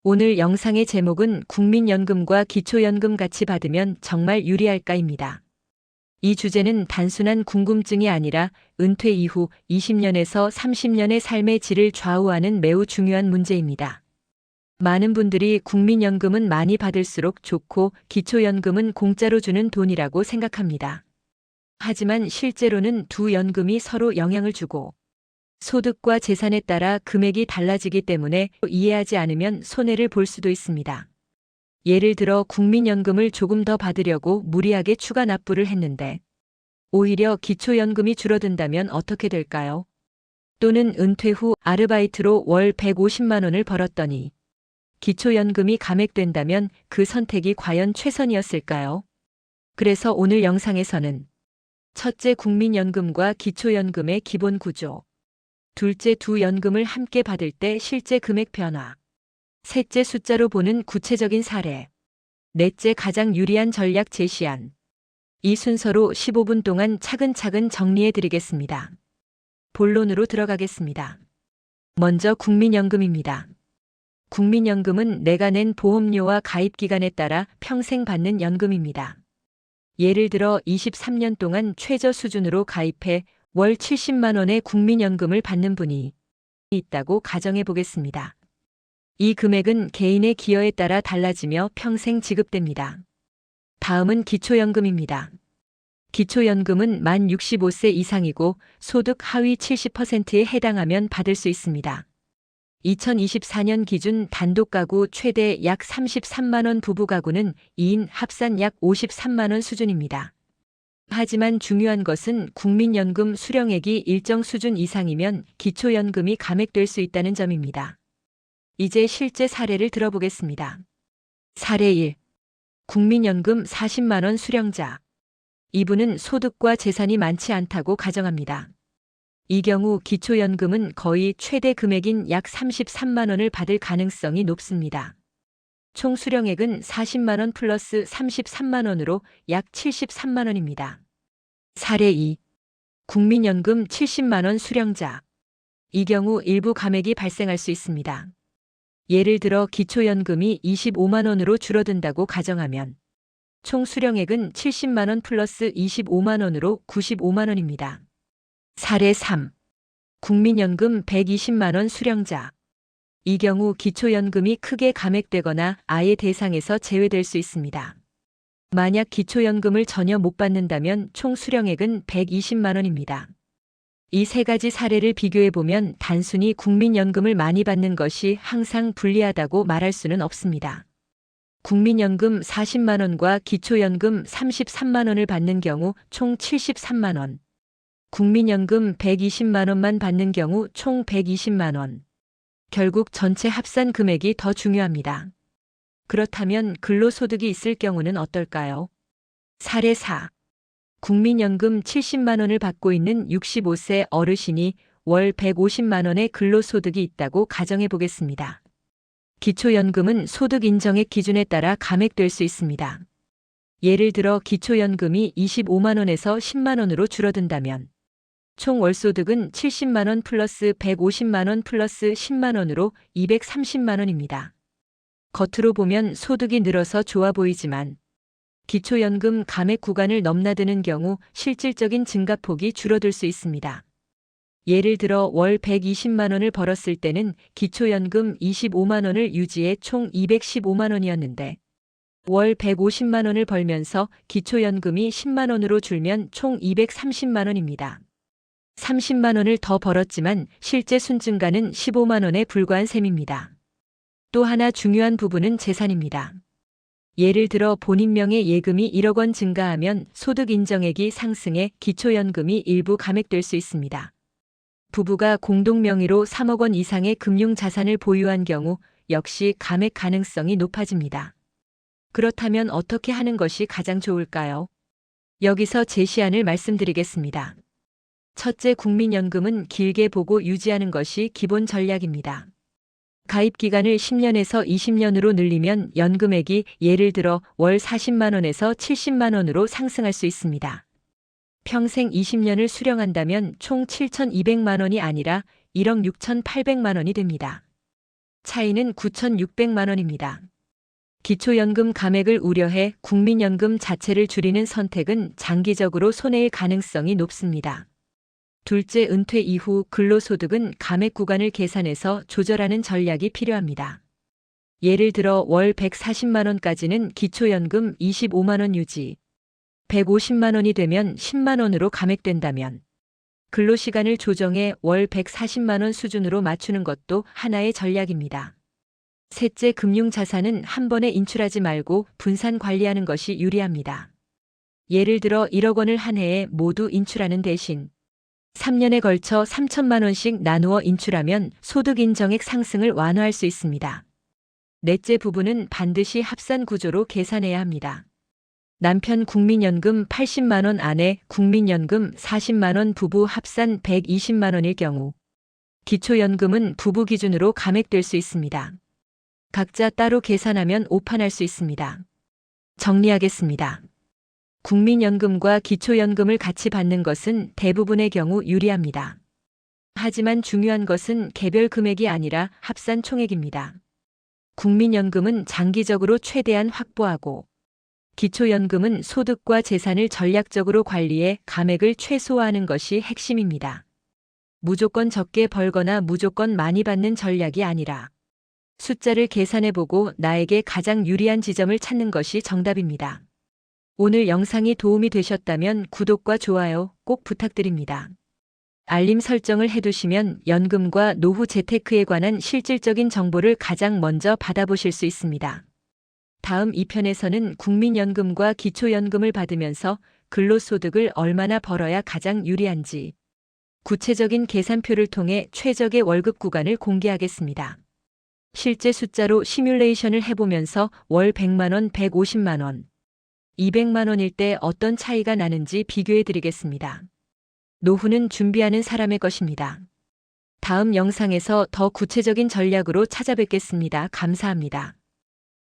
오늘 영상의 제목은 국민연금과 기초연금 같이 받으면 정말 유리할까입니다. 이 주제는 단순한 궁금증이 아니라 은퇴 이후 20년에서 30년의 삶의 질을 좌우하는 매우 중요한 문제입니다. 많은 분들이 국민연금은 많이 받을수록 좋고 기초연금은 공짜로 주는 돈이라고 생각합니다. 하지만 실제로는 두 연금이 서로 영향을 주고 소득과 재산에 따라 금액이 달라지기 때문에 이해하지 않으면 손해를 볼 수도 있습니다. 예를 들어 국민연금을 조금 더 받으려고 무리하게 추가 납부를 했는데 오히려 기초연금이 줄어든다면 어떻게 될까요? 또는 은퇴 후 아르바이트로 월 150만 원을 벌었더니 기초연금이 감액된다면 그 선택이 과연 최선이었을까요? 그래서 오늘 영상에서는 첫째, 국민연금과 기초연금의 기본 구조. 둘째, 두 연금을 함께 받을 때 실제 금액 변화. 셋째, 숫자로 보는 구체적인 사례. 넷째, 가장 유리한 전략 제시안. 이 순서로 15분 동안 차근차근 정리해 드리겠습니다. 본론으로 들어가겠습니다. 먼저 국민연금입니다. 국민연금은 내가 낸 보험료와 가입 기간에 따라 평생 받는 연금입니다. 예를 들어 23년 동안 최저 수준으로 가입해 월 70만 원의 국민연금을 받는 분이 있다고 가정해 보겠습니다. 이 금액은 개인의 기여에 따라 달라지며 평생 지급됩니다. 다음은 기초연금입니다. 기초연금은 만 65세 이상이고 소득 하위 70%에 해당하면 받을 수 있습니다. 2024년 기준 단독 가구 최대 약 33만 원, 부부 가구는 2인 합산 약 53만 원 수준입니다. 하지만 중요한 것은 국민연금 수령액이 일정 수준 이상이면 기초연금이 감액될 수 있다는 점입니다. 이제 실제 사례를 들어보겠습니다. 사례 1. 국민연금 40만 원 수령자. 이분은 소득과 재산이 많지 않다고 가정합니다. 이 경우 기초연금은 거의 최대 금액인 약 33만 원을 받을 가능성이 높습니다. 총 수령액은 40만 원 플러스 33만 원으로 약 73만 원입니다. 사례 2. 국민연금 70만 원 수령자. 이 경우 일부 감액이 발생할 수 있습니다. 예를 들어 기초연금이 25만 원으로 줄어든다고 가정하면 총 수령액은 70만 원 플러스 25만 원으로 95만 원입니다. 사례 3. 국민연금 120만 원 수령자. 이 경우 기초연금이 크게 감액되거나 아예 대상에서 제외될 수 있습니다. 만약 기초연금을 전혀 못 받는다면 총 수령액은 120만 원입니다. 이 세 가지 사례를 비교해보면 단순히 국민연금을 많이 받는 것이 항상 불리하다고 말할 수는 없습니다. 국민연금 40만 원과 기초연금 33만 원을 받는 경우 총 73만 원. 국민연금 120만 원만 받는 경우 총 120만 원. 결국 전체 합산 금액이 더 중요합니다. 그렇다면 근로소득이 있을 경우는 어떨까요? 사례 4. 국민연금 70만 원을 받고 있는 65세 어르신이 월 150만 원의 근로소득이 있다고 가정해 보겠습니다. 기초연금은 소득 인정액 기준에 따라 감액될 수 있습니다. 예를 들어 기초연금이 25만 원에서 10만 원으로 줄어든다면 총 월소득은 70만 원 플러스 150만 원 플러스 10만 원으로 230만 원입니다. 겉으로 보면 소득이 늘어서 좋아 보이지만 기초연금 감액 구간을 넘나드는 경우 실질적인 증가폭이 줄어들 수 있습니다. 예를 들어 월 120만 원을 벌었을 때는 기초연금 25만 원을 유지해 총 215만 원이었는데 월 150만 원을 벌면서 기초연금이 10만 원으로 줄면 총 230만 원입니다. 30만 원을 더 벌었지만 실제 순증가는 15만 원에 불과한 셈입니다. 또 하나 중요한 부분은 재산입니다. 예를 들어 본인 명의 예금이 1억 원 증가하면 소득 인정액이 상승해 기초연금이 일부 감액될 수 있습니다. 부부가 공동 명의로 3억 원 이상의 금융자산을 보유한 경우 역시 감액 가능성이 높아집니다. 그렇다면 어떻게 하는 것이 가장 좋을까요? 여기서 제시안을 말씀드리겠습니다. 첫째, 국민연금은 길게 보고 유지하는 것이 기본 전략입니다. 가입 기간을 10년에서 20년으로 늘리면 연금액이 예를 들어 월 40만 원에서 70만 원으로 상승할 수 있습니다. 평생 20년을 수령한다면 총 7,200만 원이 아니라 1억 6,800만 원이 됩니다. 차이는 9,600만 원입니다. 기초연금 감액을 우려해 국민연금 자체를 줄이는 선택은 장기적으로 손해일 가능성이 높습니다. 둘째, 은퇴 이후 근로소득은 감액 구간을 계산해서 조절하는 전략이 필요합니다. 예를 들어 월 140만 원까지는 기초연금 25만 원 유지, 150만 원이 되면 10만 원으로 감액된다면 근로시간을 조정해 월 140만 원 수준으로 맞추는 것도 하나의 전략입니다. 셋째, 금융자산은 한 번에 인출하지 말고 분산 관리하는 것이 유리합니다. 예를 들어 1억 원을 한 해에 모두 인출하는 대신 3년에 걸쳐 3천만 원씩 나누어 인출하면 소득 인정액 상승을 완화할 수 있습니다. 넷째, 부부는 반드시 합산 구조로 계산해야 합니다. 남편 국민연금 80만 원, 아내 국민연금 40만 원, 부부 합산 120만 원일 경우 기초연금은 부부 기준으로 감액될 수 있습니다. 각자 따로 계산하면 오판할 수 있습니다. 정리하겠습니다. 국민연금과 기초연금을 같이 받는 것은 대부분의 경우 유리합니다. 하지만 중요한 것은 개별 금액이 아니라 합산 총액입니다. 국민연금은 장기적으로 최대한 확보하고 기초연금은 소득과 재산을 전략적으로 관리해 감액을 최소화하는 것이 핵심입니다. 무조건 적게 벌거나 무조건 많이 받는 전략이 아니라 숫자를 계산해보고 나에게 가장 유리한 지점을 찾는 것이 정답입니다. 오늘 영상이 도움이 되셨다면 구독과 좋아요 꼭 부탁드립니다. 알림 설정을 해두시면 연금과 노후 재테크에 관한 실질적인 정보를 가장 먼저 받아보실 수 있습니다. 다음 2편에서는 국민연금과 기초연금을 받으면서 근로소득을 얼마나 벌어야 가장 유리한지 구체적인 계산표를 통해 최적의 월급 구간을 공개하겠습니다. 실제 숫자로 시뮬레이션을 해보면서 월 100만 원, 150만 원, 200만 원일 때 어떤 차이가 나는지 비교해 드리겠습니다. 노후는 준비하는 사람의 것입니다. 다음 영상에서 더 구체적인 전략으로 찾아뵙겠습니다. 감사합니다.